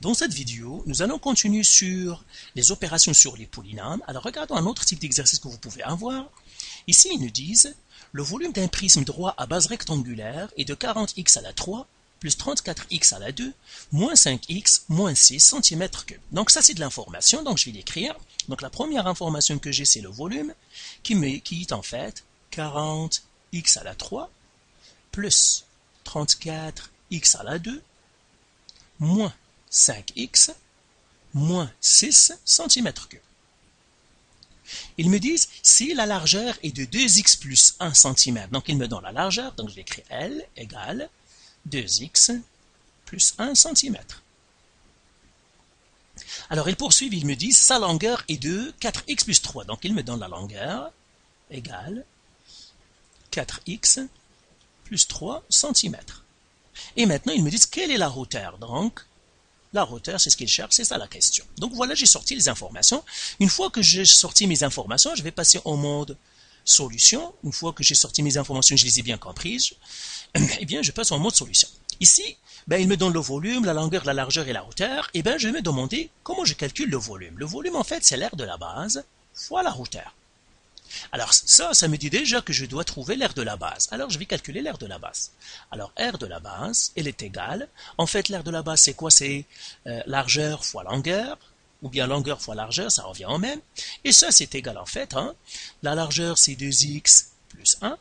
Dans cette vidéo, nous allons continuer sur les opérations sur les polynômes. Alors regardons un autre type d'exercice que vous pouvez avoir. Ici, ils nous disent le volume d'un prisme droit à base rectangulaire est de 40x à la 3 plus 34x à la 2 moins 5x moins 6 cm3. Donc ça, c'est de l'information, donc je vais l'écrire. Donc la première information que j'ai, c'est le volume qui est en fait 40x à la 3 plus 34x à la 2 moins 5x moins 6 cm3. Ils me disent si la largeur est de 2x plus 1 cm. Donc ils me donnent la largeur, donc je vais écrire L égale 2x plus 1 cm. Alors ils poursuivent, ils me disent sa longueur est de 4x plus 3. Donc ils me donnent la longueur égale 4x plus 3 cm. Et maintenant ils me disent quelle est la hauteur. Donc la hauteur, c'est ce qu'ils cherchent, c'est ça la question. Donc voilà, j'ai sorti les informations. Une fois que j'ai sorti mes informations, je vais passer au mode solution. Une fois que j'ai sorti mes informations, je les ai bien comprises, eh bien, je passe au mode solution. Ici, il me donne le volume, la longueur, la largeur et la hauteur. Eh bien, je vais me demander comment je calcule le volume. Le volume, en fait, c'est l'aire de la base fois la hauteur. Alors ça me dit déjà que je dois trouver l'aire de la base. Alors je vais calculer l'aire de la base. Alors aire de la base, elle est égale. En fait, l'aire de la base, c'est quoi? C'est largeur fois longueur, ou bien longueur fois largeur, ça revient au même. Et ça, c'est égal en fait. La largeur, c'est 2x plus 1,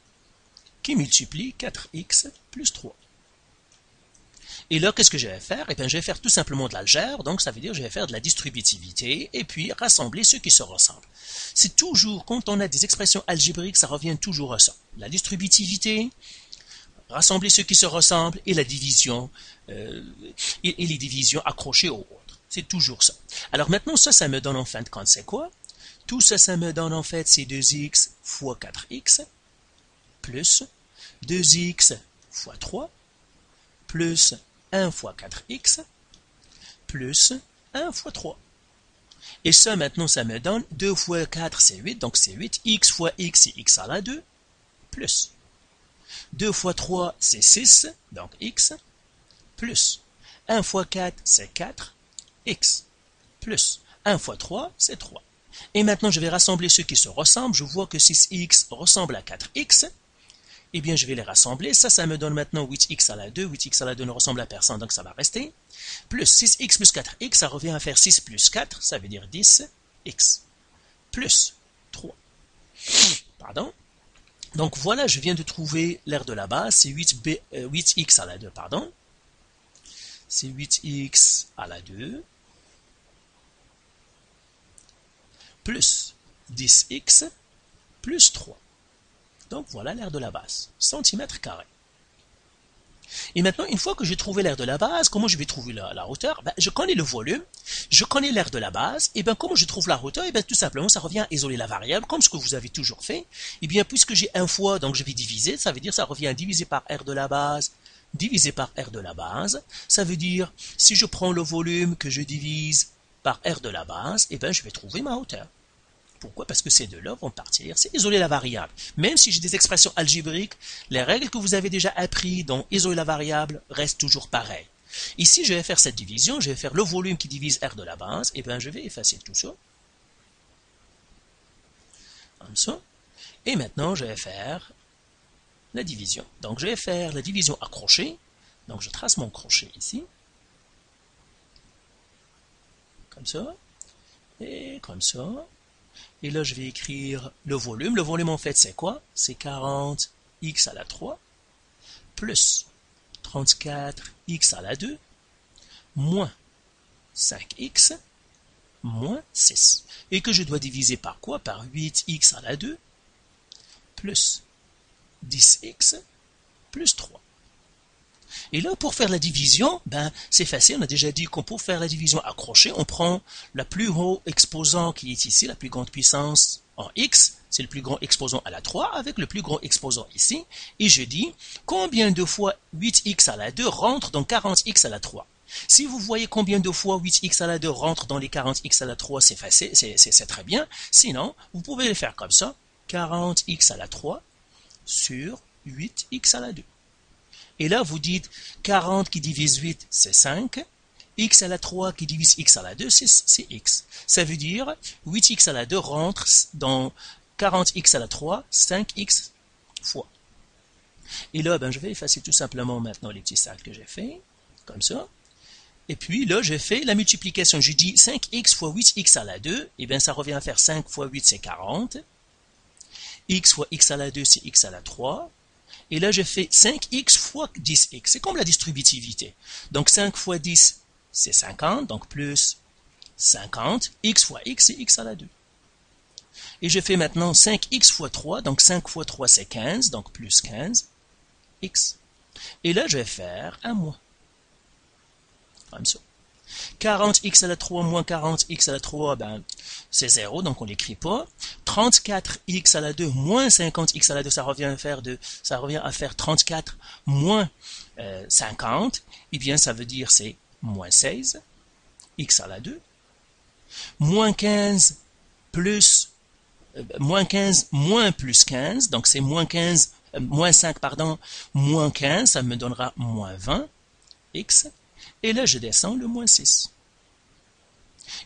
qui multiplie 4x plus 3. Et là, qu'est-ce que je vais faire? Eh bien, je vais faire tout simplement de l'algèbre, donc ça veut dire que je vais faire de la distributivité, et puis rassembler ceux qui se ressemblent. C'est toujours, quand on a des expressions algébriques, ça revient toujours à ça. La distributivité, rassembler ceux qui se ressemblent, et la division, et les divisions accrochées aux autres. C'est toujours ça. Alors maintenant, ça me donne en fin de compte, c'est quoi? Tout ça, ça me donne en fait, c'est 2x fois 4x, plus 2x fois 3, plus 1 fois 4x, plus 1 fois 3. Et ça, maintenant, ça me donne 2 fois 4, c'est 8, donc c'est 8. X fois x, c'est x à la 2, plus 2 fois 3, c'est 6, donc x, plus 1 fois 4, c'est 4, x, plus 1 fois 3, c'est 3. Et maintenant, je vais rassembler ceux qui se ressemblent. Je vois que 6x ressemble à 4x. Eh bien, je vais les rassembler. Ça me donne maintenant 8x à la 2. 8x à la 2 ne ressemble à personne, donc ça va rester. Plus 6x plus 4x, ça revient à faire 6 plus 4, ça veut dire 10x. Plus 3. Pardon. Donc voilà, je viens de trouver l'aire de la base. C'est 8x à la 2, pardon. C'est 8x à la 2. Plus 10x plus 3. Donc voilà l'aire de la base, centimètres carrés. Et maintenant, une fois que j'ai trouvé l'aire de la base, comment je vais trouver la hauteur? Je connais le volume, je connais l'aire de la base, et bien comment je trouve la hauteur? Et bien tout simplement, ça revient à isoler la variable, comme ce que vous avez toujours fait. Et bien puisque j'ai un fois, donc je vais diviser, ça veut dire ça revient à diviser par r de la base, divisé par r de la base. Ça veut dire, si je prends le volume que je divise par r de la base, et bien je vais trouver ma hauteur. Pourquoi? Parce que ces deux-là vont partir, c'est isoler la variable. Même si j'ai des expressions algébriques, les règles que vous avez déjà apprises dans isoler la variable restent toujours pareilles. Ici, je vais faire cette division, je vais faire le volume qui divise R de la base, et bien je vais effacer tout ça. Comme ça. Et maintenant, je vais faire la division. Donc, je vais faire la division à crochet. Donc, je trace mon crochet ici. Comme ça. Et comme ça. Et là, je vais écrire le volume. Le volume, en fait, c'est quoi? C'est 40x à la 3 plus 34x à la 2 moins 5x moins 6. Et que je dois diviser par quoi? Par 8x à la 2 plus 10x plus 3. Et là, pour faire la division, c'est facile. On a déjà dit qu'on pour faire la division à crochet, on prend le plus haut exposant qui est ici, la plus grande puissance en x, c'est le plus grand exposant à la 3, avec le plus grand exposant ici. Et je dis, combien de fois 8x à la 2 rentre dans 40x à la 3? Si vous voyez combien de fois 8x à la 2 rentre dans les 40x à la 3, c'est facile, c'est très bien. Sinon, vous pouvez le faire comme ça, 40x à la 3 sur 8x à la 2. Et là, vous dites 40 qui divise 8, c'est 5. x à la 3 qui divise x à la 2, c'est x. Ça veut dire 8x à la 2 rentre dans 40x à la 3, 5x fois. Et là, ben, je vais effacer tout simplement maintenant les petits sacs que j'ai fait, comme ça. Et puis là, j'ai fait la multiplication. Je dis 5x fois 8x à la 2, et bien ça revient à faire 5 fois 8, c'est 40. X fois x à la 2, c'est x à la 3. Et là, j'ai fait 5x fois 10x. C'est comme la distributivité. Donc 5 fois 10, c'est 50, donc plus 50. X fois x, c'est x à la 2. Et je fais maintenant 5x fois 3, donc 5 fois 3, c'est 15, donc plus 15, x. Et là, je vais faire un moins. Comme ça. 40x à la 3 moins 40x à la 3, ben, c'est 0, donc on ne l'écrit pas. 34x à la 2 moins 50x à la 2, ça revient à faire 34 moins 50. Eh bien, ça veut dire c'est moins 16, x à la 2. Moins 15 plus moins 15 moins plus 15, donc c'est moins 5, pardon, moins 15, ça me donnera moins 20, x. Et là, je descends le moins 6.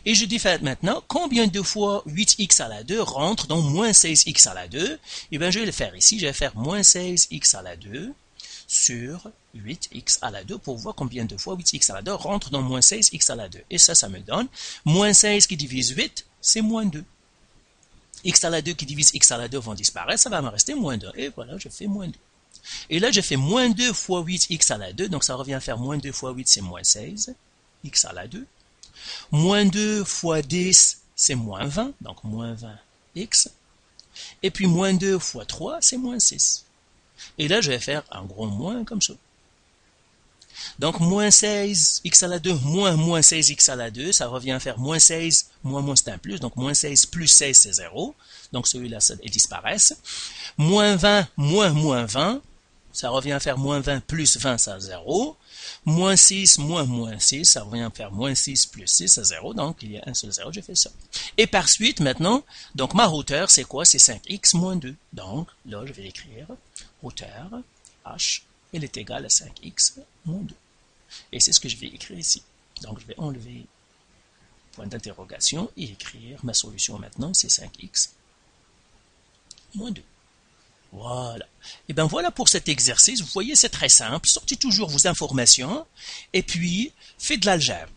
Et je dis maintenant, combien de fois 8x à la 2 rentre dans moins 16x à la 2? Et bien, je vais le faire ici. Je vais faire moins 16x à la 2 sur 8x à la 2 pour voir combien de fois 8x à la 2 rentre dans moins 16x à la 2. Et ça me donne moins 16 qui divise 8, c'est moins 2. X à la 2 qui divise x à la 2 vont disparaître, ça va me rester moins 2. Et voilà, je fais moins 2. Et là, je fais moins 2 fois 8x à la 2, donc ça revient à faire moins 2 fois 8, c'est moins 16, x à la 2. Moins 2 fois 10, c'est moins 20, donc moins 20x. Et puis moins 2 fois 3, c'est moins 6. Et là, je vais faire un gros moins comme ça. Donc moins 16x à la 2 moins 16x à la 2, ça revient à faire moins 16, moins c'est un plus, donc moins 16 plus 16 c'est 0. Donc celui-là, ils disparaissent. Moins 20 moins 20, ça revient à faire moins 20 plus 20, ça 0. Moins 6 moins 6, ça revient à faire moins 6 plus 6, ça 0. Donc il y a un seul 0, j'ai fait ça. Et par suite, maintenant, donc ma hauteur, c'est quoi? C'est 5x moins 2. Donc là, je vais écrire hauteur h, elle est égale à 5x moins 2. Et c'est ce que je vais écrire ici. Donc je vais enlever point d'interrogation et écrire ma solution maintenant, c'est 5x moins 2. Voilà. Et bien voilà pour cet exercice. Vous voyez, c'est très simple. Sortez toujours vos informations et puis faites de l'algèbre.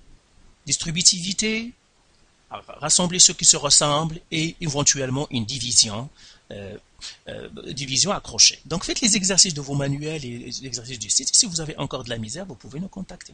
Distributivité, rassemblez ceux qui se ressemblent et éventuellement une division. Division accrochée. Donc faites les exercices de vos manuels et les exercices du site. Et si vous avez encore de la misère, vous pouvez nous contacter.